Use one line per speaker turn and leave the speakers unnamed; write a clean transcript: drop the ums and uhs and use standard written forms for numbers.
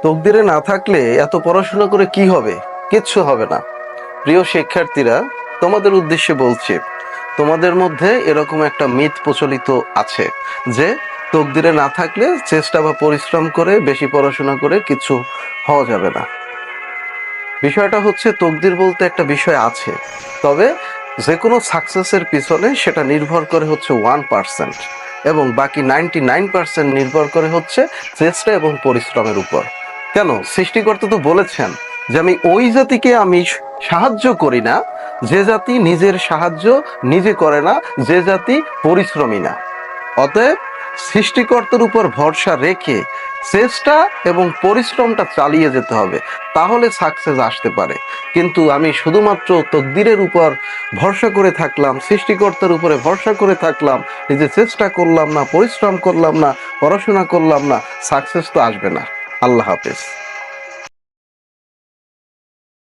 তকদিরে না থাকলে এত পড়াশোনা করে কি হবে? কিচ্ছু হবে না। প্রিয় শিক্ষার্থীরা, তোমাদের উদ্দেশ্যে বলছি, তোমাদের মধ্যে এরকম একটা মিথ প্রচলিত আছে যে তকদিরে না থাকলে চেষ্টা বা পরিশ্রম করে বেশি পড়াশোনা করে কিছু হওয়া যাবে না। বিষয়টা হচ্ছে, তকদির বলতে একটা বিষয় আছে, তবে যে কোনো সাকসেসের পিছনে সেটা নির্ভর করে হচ্ছে 1%, এবং বাকি 99% নির্ভর করে হচ্ছে চেষ্টা এবং পরিশ্রমের উপর। কেন? সৃষ্টিকর্তা তো বলেছেন যে আমি ওই জাতিকে আমি সাহায্য করি না যে জাতি নিজের সাহায্য নিজে করে না, যে জাতি পরিশ্রমী না। অতএব সৃষ্টিকর্তার উপর ভরসা রেখে চেষ্টা এবং পরিশ্রমটা চালিয়ে যেতে হবে, তাহলে সাকসেস আসতে পারে। কিন্তু আমি শুধুমাত্র তকদিরের উপর ভরসা করে থাকলাম, সৃষ্টিকর্তার উপরে ভরসা করে থাকলাম, নিজে চেষ্টা করলাম না, পরিশ্রম করলাম না, পড়াশোনা করলাম না, সাকসেস তো আসবে না। আল্লাহ হাফেজ।